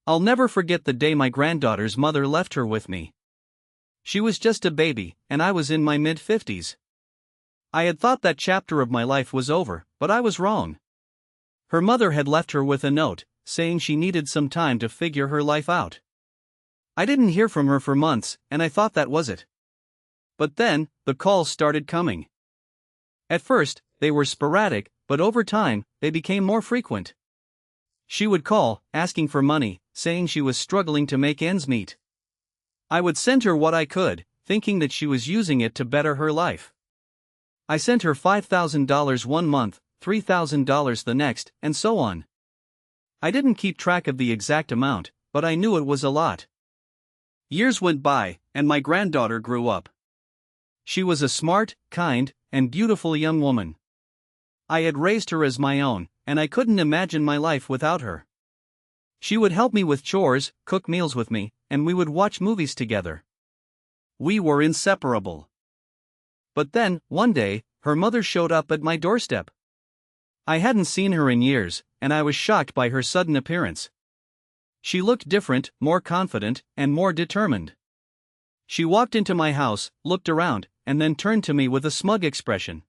I'll never forget the day my granddaughter's mother left her with me. She was just a baby, and I was in my mid-50s. I had thought that chapter of my life was over, but I was wrong. Her mother had left her with a note, saying she needed some time to figure her life out. I didn't hear from her for months, and I thought that was it. But then, the calls started coming. At first, they were sporadic, but over time, they became more frequent. She would call, asking for money, saying she was struggling to make ends meet. I would send her what I could, thinking that she was using it to better her life. I sent her $5,000 one month, $3,000 the next, and so on. I didn't keep track of the exact amount, but I knew it was a lot. Years went by, and my granddaughter grew up. She was a smart, kind, and beautiful young woman. I had raised her as my own, and I couldn't imagine my life without her. She would help me with chores, cook meals with me, and we would watch movies together. We were inseparable. But then, one day, her mother showed up at my doorstep. I hadn't seen her in years, and I was shocked by her sudden appearance. She looked different, more confident, and more determined. She walked into my house, looked around, and then turned to me with a smug expression.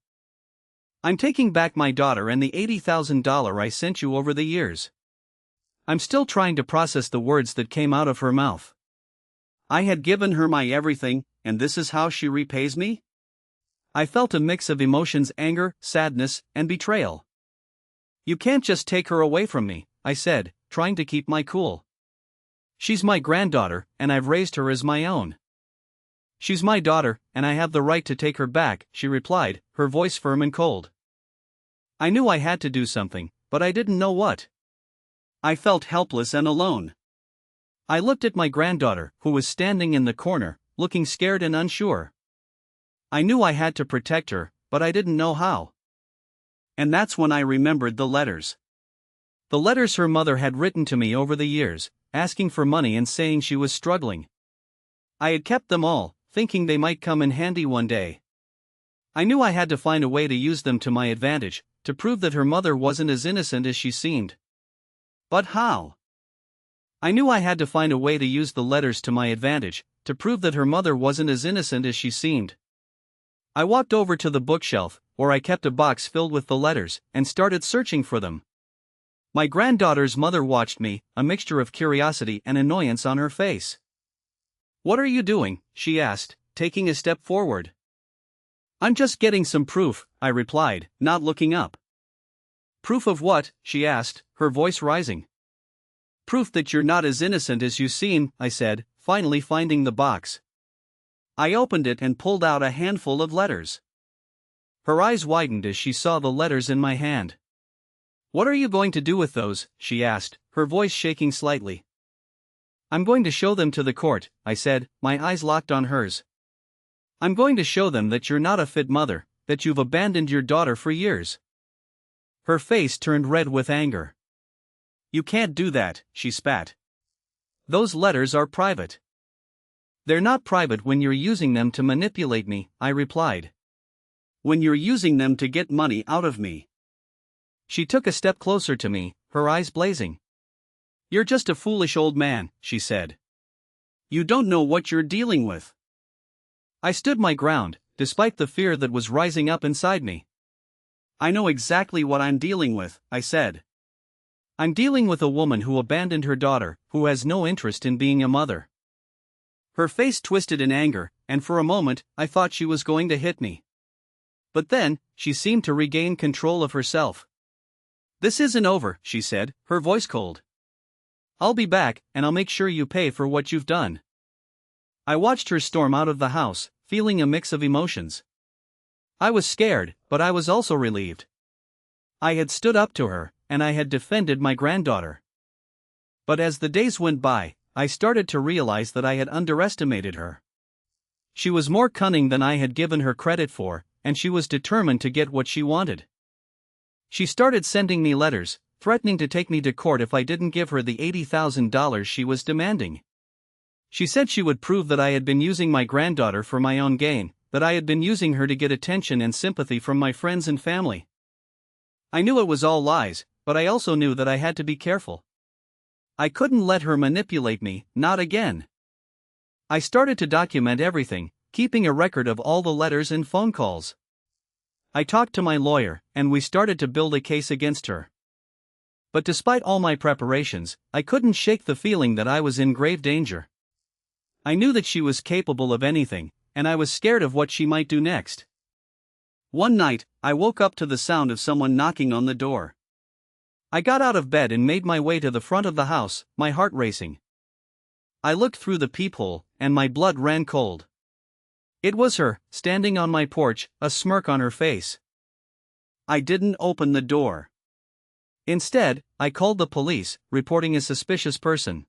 "I'm taking back my daughter and the $80,000 I sent you over the years." I'm still trying to process the words that came out of her mouth. I had given her my everything, and this is how she repays me? I felt a mix of emotions: anger, sadness, and betrayal. "You can't just take her away from me," I said, trying to keep my cool. "She's my granddaughter, and I've raised her as my own." "She's my daughter, and I have the right to take her back," she replied, her voice firm and cold. I knew I had to do something, but I didn't know what. I felt helpless and alone. I looked at my granddaughter, who was standing in the corner, looking scared and unsure. I knew I had to protect her, but I didn't know how. And that's when I remembered the letters. The letters her mother had written to me over the years, asking for money and saying she was struggling. I had kept them all, thinking they might come in handy one day. I knew I had to find a way to use them to my advantage, to prove that her mother wasn't as innocent as she seemed. But how? I knew I had to find a way to use the letters to my advantage, to prove that her mother wasn't as innocent as she seemed. I walked over to the bookshelf, where I kept a box filled with the letters, and started searching for them. My granddaughter's mother watched me, a mixture of curiosity and annoyance on her face. "What are you doing?" she asked, taking a step forward. "I'm just getting some proof," I replied, not looking up. "Proof of what?" she asked, her voice rising. "Proof that you're not as innocent as you seem," I said, finally finding the box. I opened it and pulled out a handful of letters. Her eyes widened as she saw the letters in my hand. "What are you going to do with those?" she asked, her voice shaking slightly. "I'm going to show them to the court," I said, my eyes locked on hers. "I'm going to show them that you're not a fit mother, that you've abandoned your daughter for years." Her face turned red with anger. "You can't do that," she spat. "Those letters are private." "They're not private when you're using them to manipulate me," I replied. "When you're using them to get money out of me." She took a step closer to me, her eyes blazing. "You're just a foolish old man," she said. "You don't know what you're dealing with." I stood my ground, despite the fear that was rising up inside me. "I know exactly what I'm dealing with," I said. "I'm dealing with a woman who abandoned her daughter, who has no interest in being a mother." Her face twisted in anger, and for a moment, I thought she was going to hit me. But then, she seemed to regain control of herself. "This isn't over," she said, her voice cold. "I'll be back, and I'll make sure you pay for what you've done." I watched her storm out of the house, feeling a mix of emotions. I was scared, but I was also relieved. I had stood up to her, and I had defended my granddaughter. But as the days went by, I started to realize that I had underestimated her. She was more cunning than I had given her credit for, and she was determined to get what she wanted. She started sending me letters, threatening to take me to court if I didn't give her the $80,000 she was demanding. She said she would prove that I had been using my granddaughter for my own gain, that I had been using her to get attention and sympathy from my friends and family. I knew it was all lies, but I also knew that I had to be careful. I couldn't let her manipulate me, not again. I started to document everything, keeping a record of all the letters and phone calls. I talked to my lawyer, and we started to build a case against her. But despite all my preparations, I couldn't shake the feeling that I was in grave danger. I knew that she was capable of anything, and I was scared of what she might do next. One night, I woke up to the sound of someone knocking on the door. I got out of bed and made my way to the front of the house, my heart racing. I looked through the peephole, and my blood ran cold. It was her, standing on my porch, a smirk on her face. I didn't open the door. Instead, I called the police, reporting a suspicious person.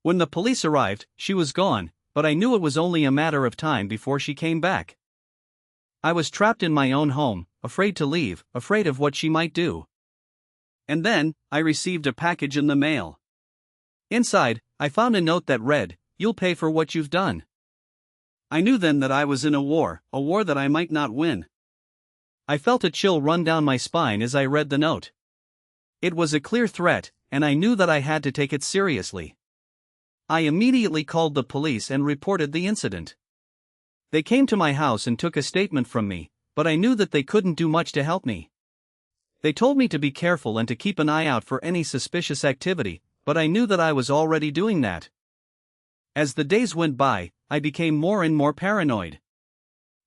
When the police arrived, she was gone, but I knew it was only a matter of time before she came back. I was trapped in my own home, afraid to leave, afraid of what she might do. And then, I received a package in the mail. Inside, I found a note that read, "You'll pay for what you've done." I knew then that I was in a war that I might not win. I felt a chill run down my spine as I read the note. It was a clear threat, and I knew that I had to take it seriously. I immediately called the police and reported the incident. They came to my house and took a statement from me, but I knew that they couldn't do much to help me. They told me to be careful and to keep an eye out for any suspicious activity, but I knew that I was already doing that. As the days went by, I became more and more paranoid.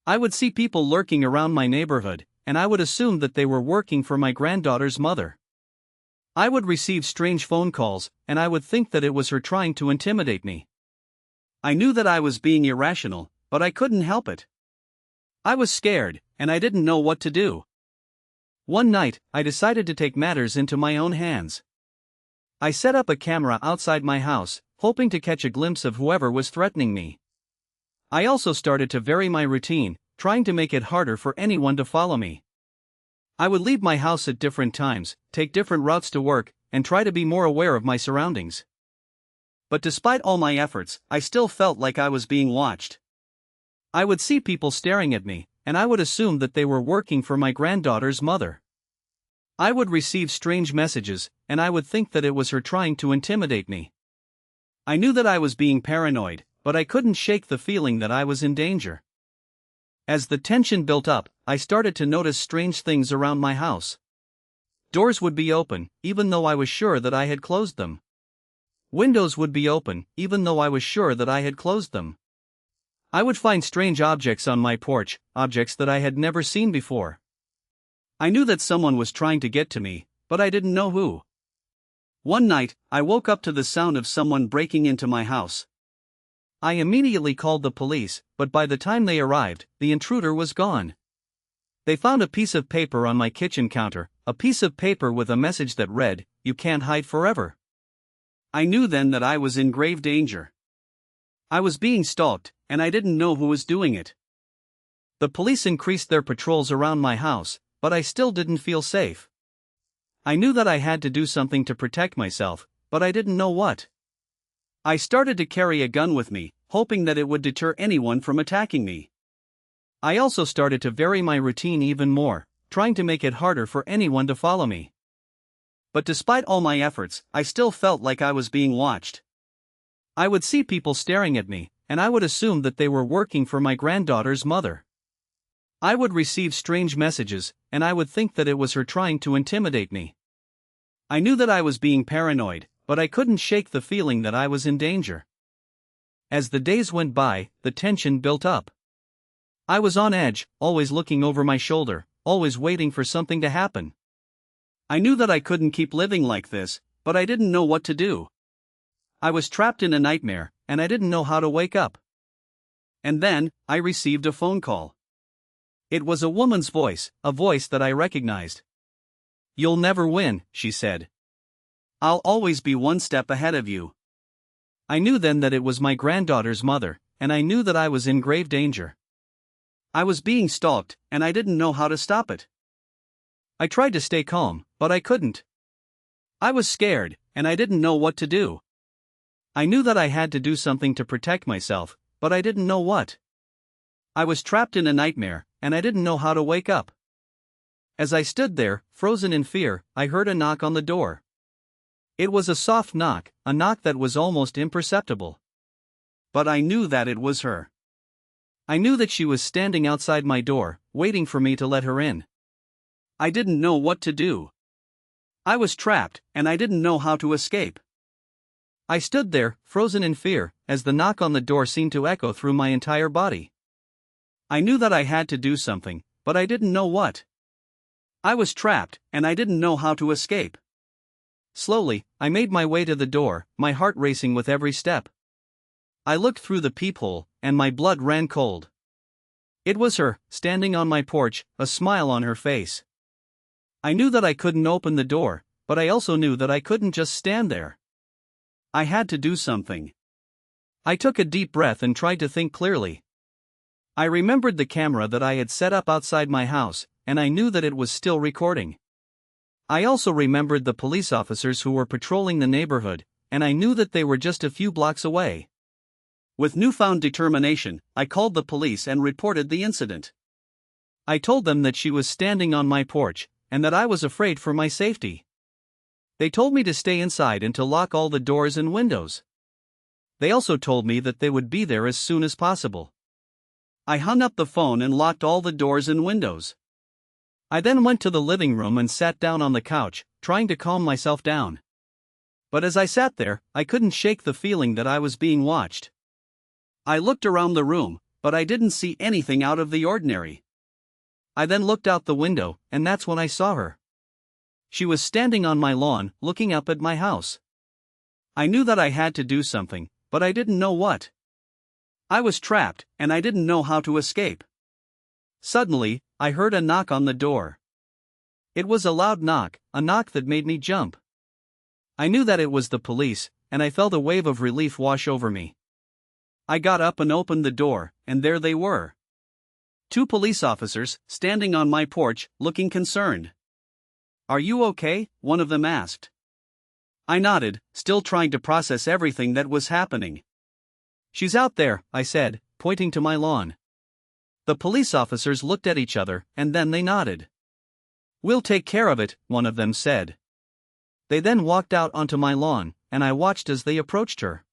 I would see people lurking around my neighborhood, and I would assume that they were working for my granddaughter's mother. I would receive strange phone calls, and I would think that it was her trying to intimidate me. I knew that I was being irrational, but I couldn't help it. I was scared, and I didn't know what to do. One night, I decided to take matters into my own hands. I set up a camera outside my house, hoping to catch a glimpse of whoever was threatening me. I also started to vary my routine, trying to make it harder for anyone to follow me. I would leave my house at different times, take different routes to work, and try to be more aware of my surroundings. But despite all my efforts, I still felt like I was being watched. I would see people staring at me, and I would assume that they were working for my granddaughter's mother. I would receive strange messages, and I would think that it was her trying to intimidate me. I knew that I was being paranoid, but I couldn't shake the feeling that I was in danger. As the tension built up, I started to notice strange things around my house. Doors would be open, even though I was sure that I had closed them. Windows would be open, even though I was sure that I had closed them. I would find strange objects on my porch, objects that I had never seen before. I knew that someone was trying to get to me, but I didn't know who. One night, I woke up to the sound of someone breaking into my house. I immediately called the police, but by the time they arrived, the intruder was gone. They found a piece of paper on my kitchen counter, a piece of paper with a message that read, "You can't hide forever." I knew then that I was in grave danger. I was being stalked, and I didn't know who was doing it. The police increased their patrols around my house, but I still didn't feel safe. I knew that I had to do something to protect myself, but I didn't know what. I started to carry a gun with me, hoping that it would deter anyone from attacking me. I also started to vary my routine even more, trying to make it harder for anyone to follow me. But despite all my efforts, I still felt like I was being watched. I would see people staring at me, and I would assume that they were working for my granddaughter's mother. I would receive strange messages, and I would think that it was her trying to intimidate me. I knew that I was being paranoid, but I couldn't shake the feeling that I was in danger. As the days went by, the tension built up. I was on edge, always looking over my shoulder, always waiting for something to happen. I knew that I couldn't keep living like this, but I didn't know what to do. I was trapped in a nightmare, and I didn't know how to wake up. And then, I received a phone call. It was a woman's voice, a voice that I recognized. "You'll never win," she said. "I'll always be one step ahead of you." I knew then that it was my granddaughter's mother, and I knew that I was in grave danger. I was being stalked, and I didn't know how to stop it. I tried to stay calm, but I couldn't. I was scared, and I didn't know what to do. I knew that I had to do something to protect myself, but I didn't know what. I was trapped in a nightmare, and I didn't know how to wake up. As I stood there, frozen in fear, I heard a knock on the door. It was a soft knock, a knock that was almost imperceptible. But I knew that it was her. I knew that she was standing outside my door, waiting for me to let her in. I didn't know what to do. I was trapped, and I didn't know how to escape. I stood there, frozen in fear, as the knock on the door seemed to echo through my entire body. I knew that I had to do something, but I didn't know what. I was trapped, and I didn't know how to escape. Slowly, I made my way to the door, my heart racing with every step. I looked through the peephole, and my blood ran cold. It was her, standing on my porch, a smile on her face. I knew that I couldn't open the door, but I also knew that I couldn't just stand there. I had to do something. I took a deep breath and tried to think clearly. I remembered the camera that I had set up outside my house, and I knew that it was still recording. I also remembered the police officers who were patrolling the neighborhood, and I knew that they were just a few blocks away. With newfound determination, I called the police and reported the incident. I told them that she was standing on my porch, and that I was afraid for my safety. They told me to stay inside and to lock all the doors and windows. They also told me that they would be there as soon as possible. I hung up the phone and locked all the doors and windows. I then went to the living room and sat down on the couch, trying to calm myself down. But as I sat there, I couldn't shake the feeling that I was being watched. I looked around the room, but I didn't see anything out of the ordinary. I then looked out the window, and that's when I saw her. She was standing on my lawn, looking up at my house. I knew that I had to do something, but I didn't know what. I was trapped, and I didn't know how to escape. Suddenly, I heard a knock on the door. It was a loud knock, a knock that made me jump. I knew that it was the police, and I felt a wave of relief wash over me. I got up and opened the door, and there they were. 2 police officers, standing on my porch, looking concerned. "Are you okay?" one of them asked. I nodded, still trying to process everything that was happening. "She's out there," I said, pointing to my lawn. The police officers looked at each other, and then they nodded. "We'll take care of it," one of them said. They then walked out onto my lawn, and I watched as they approached her.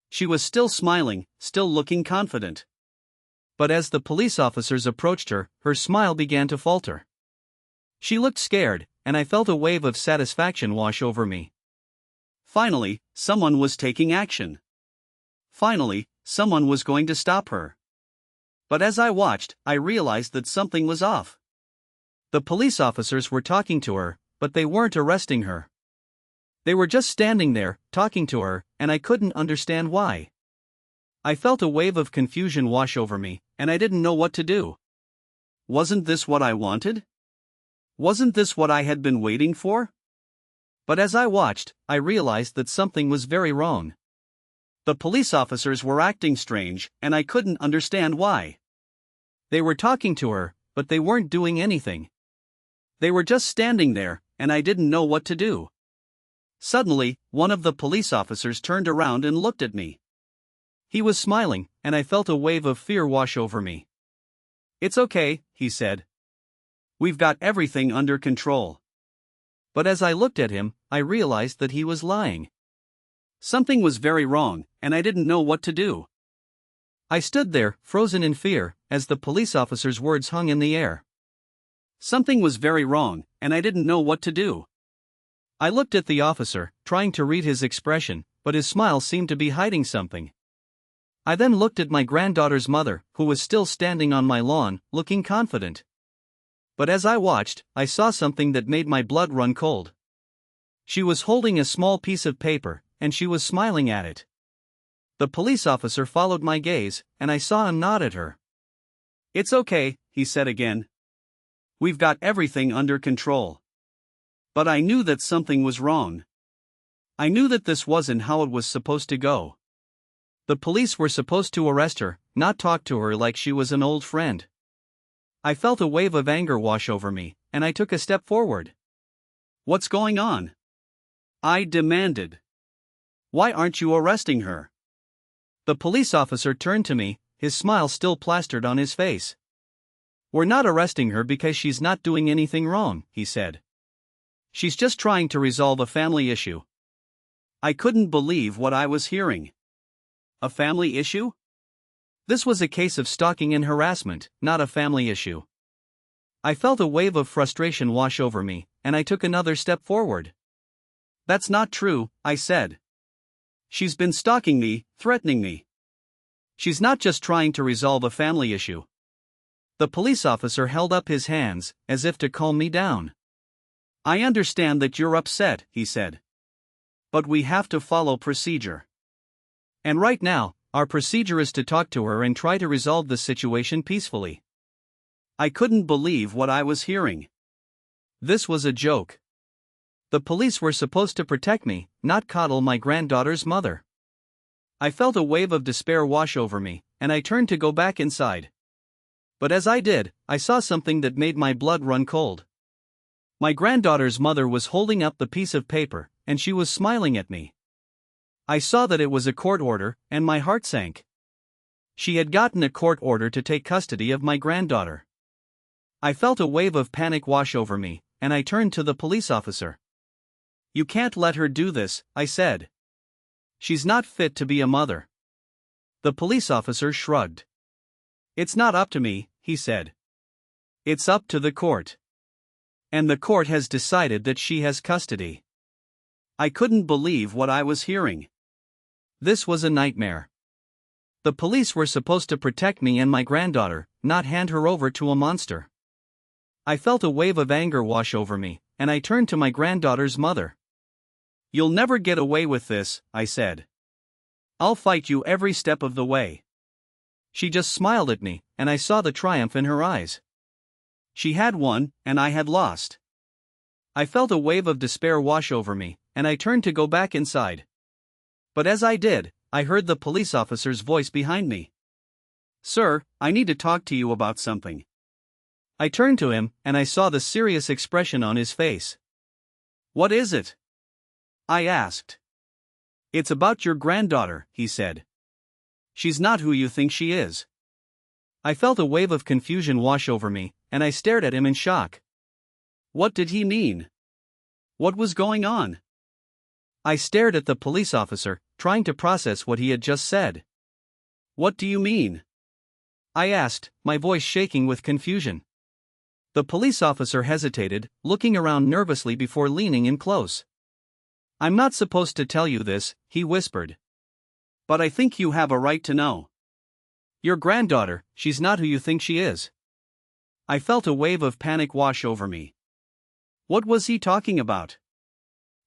She was still smiling, still looking confident. But as the police officers approached her, her smile began to falter. She looked scared, and I felt a wave of satisfaction wash over me. Finally, someone was taking action. Finally, someone was going to stop her. But as I watched, I realized that something was off. The police officers were talking to her, but they weren't arresting her. They were just standing there, talking to her, and I couldn't understand why. I felt a wave of confusion wash over me, and I didn't know what to do. Wasn't this what I wanted? Wasn't this what I had been waiting for? But as I watched, I realized that something was very wrong. The police officers were acting strange, and I couldn't understand why. They were talking to her, but they weren't doing anything. They were just standing there, and I didn't know what to do. Suddenly, one of the police officers turned around and looked at me. He was smiling, and I felt a wave of fear wash over me. "It's okay," he said. "We've got everything under control." But as I looked at him, I realized that he was lying. Something was very wrong, and I didn't know what to do. I stood there, frozen in fear, as the police officer's words hung in the air. Something was very wrong, and I didn't know what to do. I looked at the officer, trying to read his expression, but his smile seemed to be hiding something. I then looked at my granddaughter's mother, who was still standing on my lawn, looking confident. But as I watched, I saw something that made my blood run cold. She was holding a small piece of paper, and she was smiling at it. The police officer followed my gaze, and I saw him nod at her. "It's okay," he said again. "We've got everything under control." But I knew that something was wrong. I knew that this wasn't how it was supposed to go. The police were supposed to arrest her, not talk to her like she was an old friend. I felt a wave of anger wash over me, and I took a step forward. "What's going on?" I demanded. "Why aren't you arresting her?" The police officer turned to me, his smile still plastered on his face. "We're not arresting her because she's not doing anything wrong," he said. "She's just trying to resolve a family issue. I couldn't believe what I was hearing. A family issue? This was a case of stalking and harassment, not a family issue. I felt a wave of frustration wash over me, and I took another step forward. That's not true, I said. She's been stalking me, threatening me. She's not just trying to resolve a family issue. The police officer held up his hands, as if to calm me down. I understand that you're upset, he said. But we have to follow procedure. And right now, our procedure is to talk to her and try to resolve the situation peacefully. I couldn't believe what I was hearing. This was a joke. The police were supposed to protect me, not coddle my granddaughter's mother. I felt a wave of despair wash over me, and I turned to go back inside. But as I did, I saw something that made my blood run cold. My granddaughter's mother was holding up the piece of paper, and she was smiling at me. I saw that it was a court order, and my heart sank. She had gotten a court order to take custody of my granddaughter. I felt a wave of panic wash over me, and I turned to the police officer. You can't let her do this, I said. She's not fit to be a mother. The police officer shrugged. It's not up to me, he said. It's up to the court. And the court has decided that she has custody. I couldn't believe what I was hearing. This was a nightmare. The police were supposed to protect me and my granddaughter, not hand her over to a monster. I felt a wave of anger wash over me, and I turned to my granddaughter's mother. You'll never get away with this, I said. I'll fight you every step of the way. She just smiled at me, and I saw the triumph in her eyes. She had won, and I had lost. I felt a wave of despair wash over me, and I turned to go back inside. But as I did, I heard the police officer's voice behind me. Sir, I need to talk to you about something. I turned to him, and I saw the serious expression on his face. What is it? I asked. It's about your granddaughter, he said. She's not who you think she is. I felt a wave of confusion wash over me, and I stared at him in shock. What did he mean? What was going on? I stared at the police officer, trying to process what he had just said. What do you mean? I asked, my voice shaking with confusion. The police officer hesitated, looking around nervously before leaning in close. I'm not supposed to tell you this, he whispered. But I think you have a right to know. Your granddaughter, she's not who you think she is. I felt a wave of panic wash over me. What was he talking about?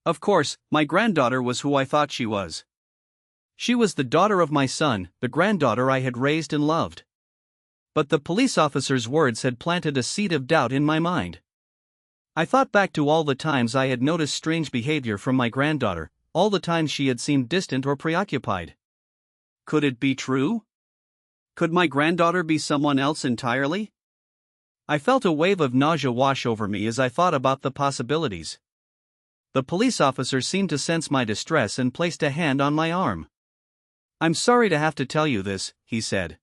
Of course, my granddaughter was who I thought she was. She was the daughter of my son, the granddaughter I had raised and loved. But the police officer's words had planted a seed of doubt in my mind. I thought back to all the times I had noticed strange behavior from my granddaughter, all the times she had seemed distant or preoccupied. Could it be true? Could my granddaughter be someone else entirely? I felt a wave of nausea wash over me as I thought about the possibilities. The police officer seemed to sense my distress and placed a hand on my arm. I'm sorry to have to tell you this, he said.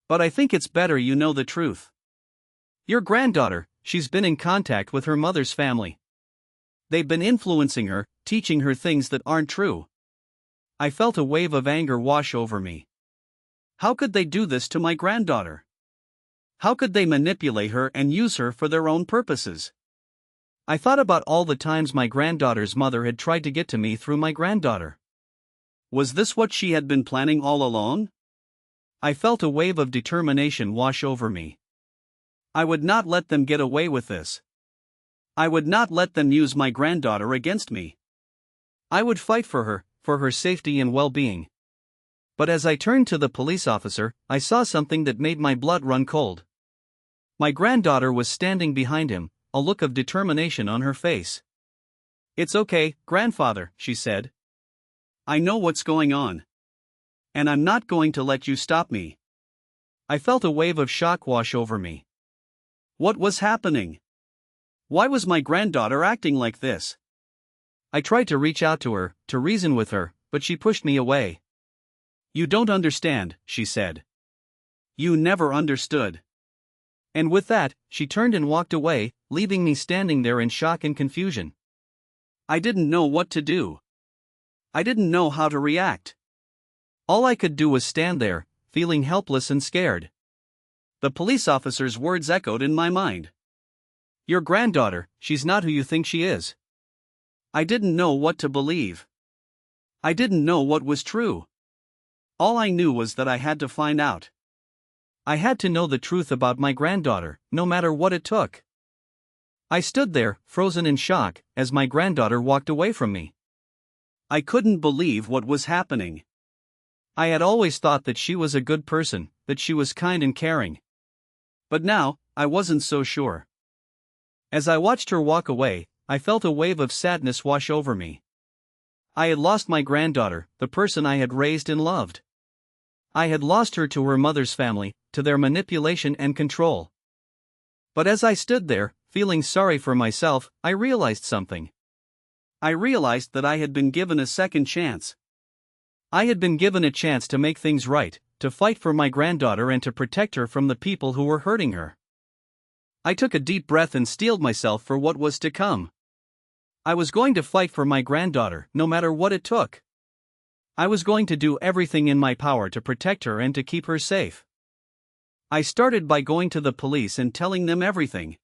But I think it's better you know the truth. Your granddaughter, she's been in contact with her mother's family. They've been influencing her, teaching her things that aren't true. I felt a wave of anger wash over me. How could they do this to my granddaughter? How could they manipulate her and use her for their own purposes? I thought about all the times my granddaughter's mother had tried to get to me through my granddaughter. Was this what she had been planning all along? I felt a wave of determination wash over me. I would not let them get away with this. I would not let them use my granddaughter against me. I would fight for her safety and well-being. But as I turned to the police officer, I saw something that made my blood run cold. My granddaughter was standing behind him, a look of determination on her face. It's okay, grandfather, she said. I know what's going on. And I'm not going to let you stop me. I felt a wave of shock wash over me. What was happening? Why was my granddaughter acting like this? I tried to reach out to her, to reason with her, but she pushed me away. You don't understand, she said. You never understood. And with that, she turned and walked away, leaving me standing there in shock and confusion. I didn't know what to do. I didn't know how to react. All I could do was stand there, feeling helpless and scared. The police officer's words echoed in my mind. Your granddaughter, she's not who you think she is. I didn't know what to believe. I didn't know what was true. All I knew was that I had to find out. I had to know the truth about my granddaughter, no matter what it took. I stood there, frozen in shock, as my granddaughter walked away from me. I couldn't believe what was happening. I had always thought that she was a good person, that she was kind and caring. But now, I wasn't so sure. As I watched her walk away, I felt a wave of sadness wash over me. I had lost my granddaughter, the person I had raised and loved. I had lost her to her mother's family, to their manipulation and control. But as I stood there, feeling sorry for myself, I realized something. I realized that I had been given a second chance. I had been given a chance to make things right, to fight for my granddaughter and to protect her from the people who were hurting her. I took a deep breath and steeled myself for what was to come. I was going to fight for my granddaughter, no matter what it took. I was going to do everything in my power to protect her and to keep her safe. I started by going to the police and telling them everything.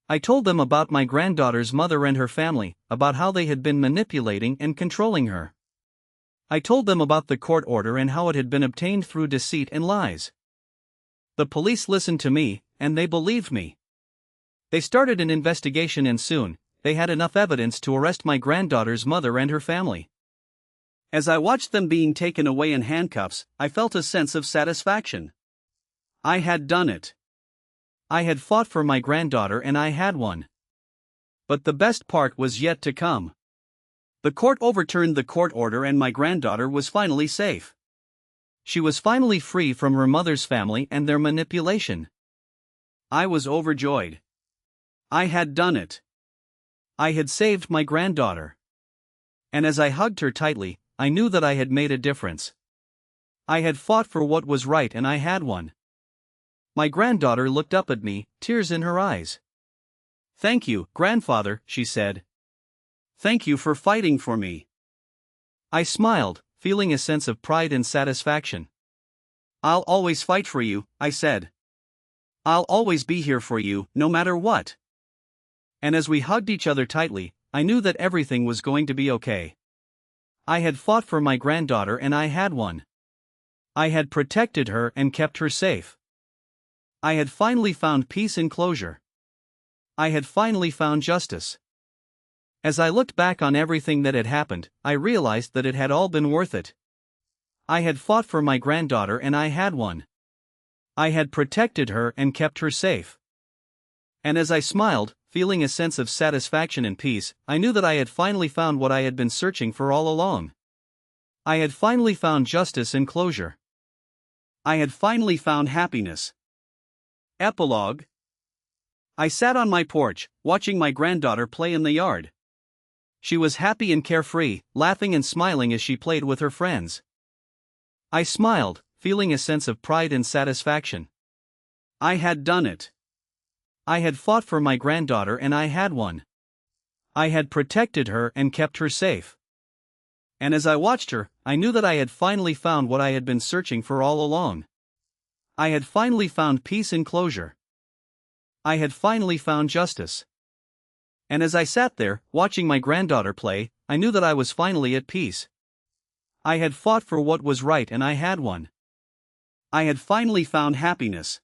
I told them about my granddaughter's mother and her family, about how they had been manipulating and controlling her. I told them about the court order and how it had been obtained through deceit and lies. The police listened to me, and they believed me. They started an investigation and soon, they had enough evidence to arrest my granddaughter's mother and her family. As I watched them being taken away in handcuffs, I felt a sense of satisfaction. I had done it. I had fought for my granddaughter and I had won. But the best part was yet to come. The court overturned the court order and my granddaughter was finally safe. She was finally free from her mother's family and their manipulation. I was overjoyed. I had done it. I had saved my granddaughter. And as I hugged her tightly, I knew that I had made a difference. I had fought for what was right and I had won. My granddaughter looked up at me, tears in her eyes. "Thank you, grandfather," she said. "Thank you for fighting for me." I smiled, feeling a sense of pride and satisfaction. "I'll always fight for you," I said. "I'll always be here for you, no matter what." And as we hugged each other tightly, I knew that everything was going to be okay. I had fought for my granddaughter and I had won. I had protected her and kept her safe. I had finally found peace and closure. I had finally found justice. As I looked back on everything that had happened, I realized that it had all been worth it. I had fought for my granddaughter and I had won. I had protected her and kept her safe. And as I smiled, feeling a sense of satisfaction and peace, I knew that I had finally found what I had been searching for all along. I had finally found justice and closure. I had finally found happiness. Epilogue. I sat on my porch, watching my granddaughter play in the yard. She was happy and carefree, laughing and smiling as she played with her friends. I smiled, feeling a sense of pride and satisfaction. I had done it. I had fought for my granddaughter and I had won. I had protected her and kept her safe. And as I watched her, I knew that I had finally found what I had been searching for all along. I had finally found peace and closure. I had finally found justice. And as I sat there, watching my granddaughter play, I knew that I was finally at peace. I had fought for what was right and I had won. I had finally found happiness.